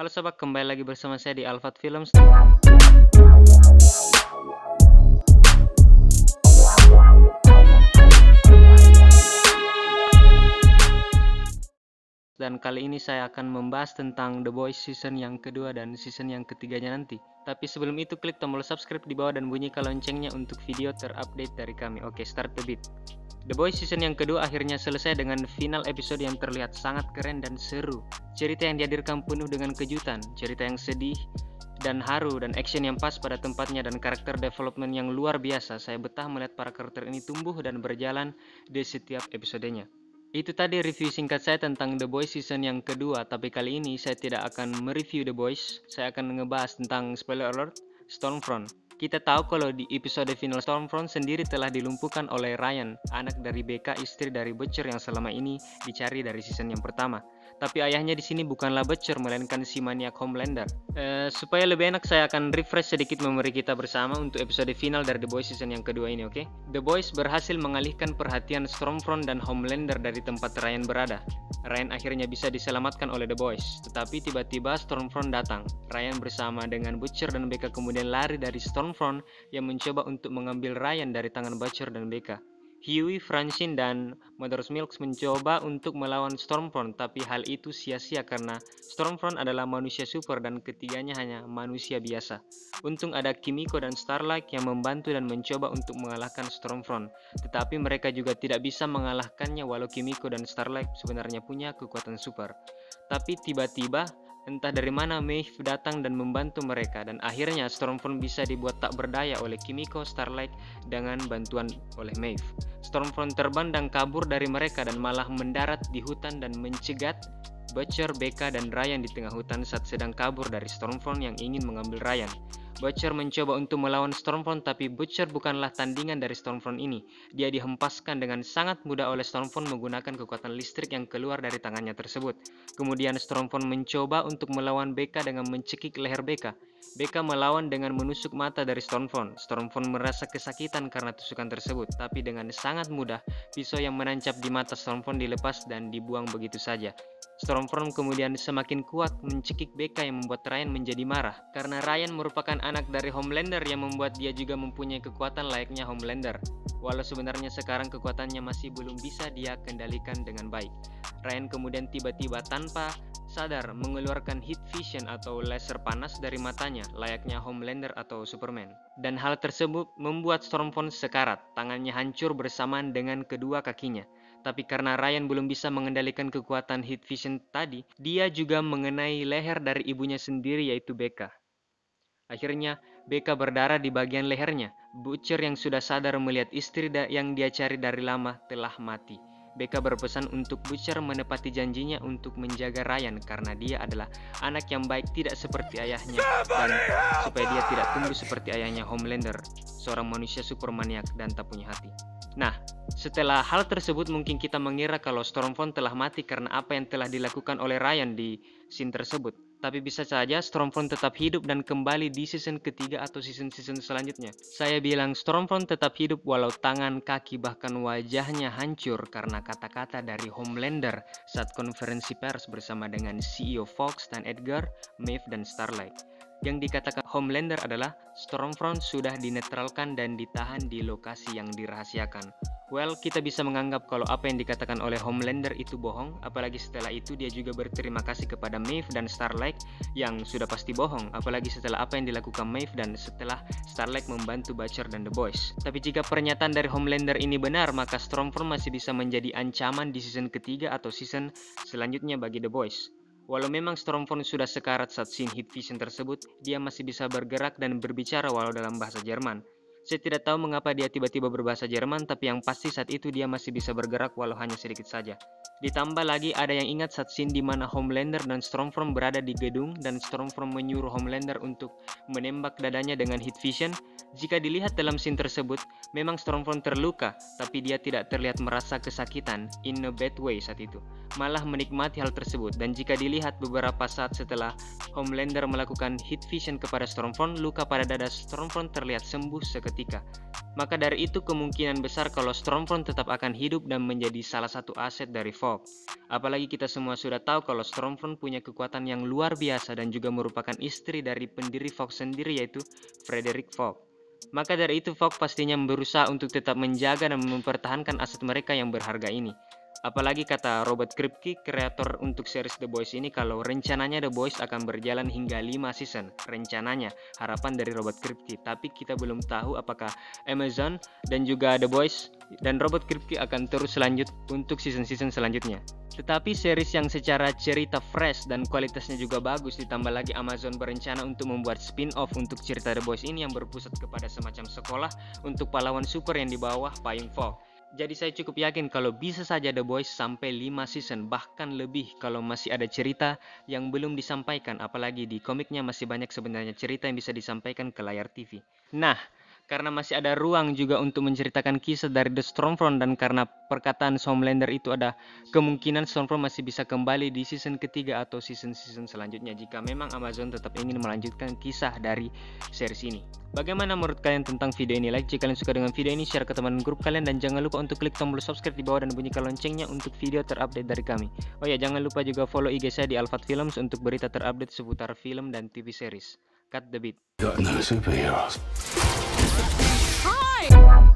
Halo sobat, kembali lagi bersama saya di Alfat Films. Dan kali ini saya akan membahas tentang The Boys season yang kedua dan season yang ketiganya nanti. Tapi sebelum itu klik tombol subscribe di bawah dan bunyikan loncengnya untuk video terupdate dari kami. Oke, start the beat. The Boys season yang kedua akhirnya selesai dengan final episode yang terlihat sangat keren dan seru. Cerita yang dihadirkan penuh dengan kejutan, cerita yang sedih dan haru, dan action yang pas pada tempatnya, dan karakter development yang luar biasa. Saya betah melihat para karakter ini tumbuh dan berjalan di setiap episodenya. Itu tadi review singkat saya tentang The Boys season yang kedua, tapi kali ini saya tidak akan mereview The Boys. Saya akan ngebahas tentang, spoiler alert, Stormfront. Kita tahu kalau di episode final Stormfront sendiri telah dilumpuhkan oleh Ryan, anak dari Becca, istri dari Butcher yang selama ini dicari dari season yang pertama. Tapi ayahnya di sini bukanlah Butcher, melainkan si maniak Homelander. Supaya lebih enak, saya akan refresh sedikit memori kita bersama untuk episode final dari The Boys season yang kedua ini, oke? The Boys berhasil mengalihkan perhatian Stormfront dan Homelander dari tempat Ryan berada. Ryan akhirnya bisa diselamatkan oleh The Boys, tetapi tiba-tiba Stormfront datang. Ryan bersama dengan Butcher dan Becca kemudian lari dari Stormfront yang mencoba untuk mengambil Ryan dari tangan Butcher dan Becca. Hughie, Francine, dan Mother's Milk mencoba untuk melawan Stormfront, tapi hal itu sia-sia karena Stormfront adalah manusia super dan ketiganya hanya manusia biasa. Untung ada Kimiko dan Starlight yang membantu dan mencoba untuk mengalahkan Stormfront, tetapi mereka juga tidak bisa mengalahkannya walau Kimiko dan Starlight sebenarnya punya kekuatan super. Tapi tiba-tiba entah dari mana Maeve datang dan membantu mereka, dan akhirnya Stormfront bisa dibuat tak berdaya oleh Kimiko, Starlight dengan bantuan oleh Maeve. Stormfront terbang dan kabur dari mereka dan malah mendarat di hutan dan mencegat Butcher, Becca, dan Ryan di tengah hutan saat sedang kabur dari Stormfront yang ingin mengambil Ryan. Butcher mencoba untuk melawan Stormfront, tapi Butcher bukanlah tandingan dari Stormfront ini. Dia dihempaskan dengan sangat mudah oleh Stormfront menggunakan kekuatan listrik yang keluar dari tangannya tersebut. Kemudian Stormfront mencoba untuk melawan Becca dengan mencekik leher Becca. Becca melawan dengan menusuk mata dari Stormfront. Stormfront merasa kesakitan karena tusukan tersebut, tapi dengan sangat mudah pisau yang menancap di mata Stormfront dilepas dan dibuang begitu saja. Stormfront kemudian semakin kuat mencekik Becca yang membuat Ryan menjadi marah. Karena Ryan merupakan anak dari Homelander yang membuat dia juga mempunyai kekuatan layaknya Homelander. Walau sebenarnya sekarang kekuatannya masih belum bisa dia kendalikan dengan baik. Ryan kemudian tiba-tiba tanpa sadar mengeluarkan heat vision atau laser panas dari matanya layaknya Homelander atau Superman. Dan hal tersebut membuat Stormfront sekarat, tangannya hancur bersamaan dengan kedua kakinya. Tapi karena Ryan belum bisa mengendalikan kekuatan heat vision tadi, dia juga mengenai leher dari ibunya sendiri yaitu Becca. Akhirnya, Becca berdarah di bagian lehernya. Butcher yang sudah sadar melihat istri yang dia cari dari lama telah mati. Becca berpesan untuk Butcher menepati janjinya untuk menjaga Ryan karena dia adalah anak yang baik tidak seperti ayahnya, dan supaya dia tidak tumbuh seperti ayahnya Homelander, seorang manusia super maniak dan tak punya hati. Nah, setelah hal tersebut mungkin kita mengira kalau Stormfront telah mati karena apa yang telah dilakukan oleh Ryan di scene tersebut. Tapi bisa saja Stormfront tetap hidup dan kembali di season ketiga atau season-season selanjutnya. Saya bilang Stormfront tetap hidup walau tangan, kaki, bahkan wajahnya hancur karena kata-kata dari Homelander saat konferensi pers bersama dengan CEO Fox dan Edgar, Maeve, dan Starlight. Yang dikatakan Homelander adalah Stormfront sudah dinetralkan dan ditahan di lokasi yang dirahasiakan. Well, kita bisa menganggap kalau apa yang dikatakan oleh Homelander itu bohong, apalagi setelah itu dia juga berterima kasih kepada Maeve dan Starlight yang sudah pasti bohong, apalagi setelah apa yang dilakukan Maeve dan setelah Starlight membantu Butcher dan The Boys. Tapi jika pernyataan dari Homelander ini benar, maka Stormfront masih bisa menjadi ancaman di season ketiga atau season selanjutnya bagi The Boys. Walau memang Stormfront sudah sekarat saat scene heat vision tersebut, dia masih bisa bergerak dan berbicara walau dalam bahasa Jerman. Saya tidak tahu mengapa dia tiba-tiba berbahasa Jerman, tapi yang pasti saat itu dia masih bisa bergerak walau hanya sedikit saja. Ditambah lagi ada yang ingat saat scene di mana Homelander dan Stormfront berada di gedung dan Stormfront menyuruh Homelander untuk menembak dadanya dengan heat vision. Jika dilihat dalam scene tersebut, memang Stormfront terluka, tapi dia tidak terlihat merasa kesakitan in a bad way saat itu. Malah menikmati hal tersebut, dan jika dilihat beberapa saat setelah Homelander melakukan heat vision kepada Stormfront, luka pada dada Stormfront terlihat sembuh seketika. Maka dari itu kemungkinan besar kalau Stormfront tetap akan hidup dan menjadi salah satu aset dari Fog. Apalagi kita semua sudah tahu kalau Stormfront punya kekuatan yang luar biasa dan juga merupakan istri dari pendiri Fog sendiri, yaitu Frederick Fog. Maka dari itu Fog pastinya berusaha untuk tetap menjaga dan mempertahankan aset mereka yang berharga ini. Apalagi kata Robert Kripke, kreator untuk series The Boys ini, kalau rencananya The Boys akan berjalan hingga 5 season. Rencananya, harapan dari Robert Kripke. Tapi kita belum tahu apakah Amazon dan juga The Boys dan Robert Kripke akan terus lanjut untuk season-season selanjutnya. Tetapi series yang secara cerita fresh dan kualitasnya juga bagus, ditambah lagi Amazon berencana untuk membuat spin-off untuk cerita The Boys ini yang berpusat kepada semacam sekolah untuk pahlawan super yang di bawah payung Fog. Jadi saya cukup yakin kalau bisa saja The Boys sampai 5 season, bahkan lebih kalau masih ada cerita yang belum disampaikan, apalagi di komiknya masih banyak sebenarnya cerita yang bisa disampaikan ke layar TV. Nah, karena masih ada ruang juga untuk menceritakan kisah dari The Stormfront, dan karena perkataan Homelander itu ada kemungkinan Stormfront masih bisa kembali di season ketiga atau season-season selanjutnya jika memang Amazon tetap ingin melanjutkan kisah dari series ini. Bagaimana menurut kalian tentang video ini? Like jika kalian suka dengan video ini, share ke teman grup kalian, dan jangan lupa untuk klik tombol subscribe di bawah dan bunyikan loncengnya untuk video terupdate dari kami. Oh ya, jangan lupa juga follow IG saya di Alfat Films untuk berita terupdate seputar film dan TV series. Cut the beat. Got no superheroes. Hi!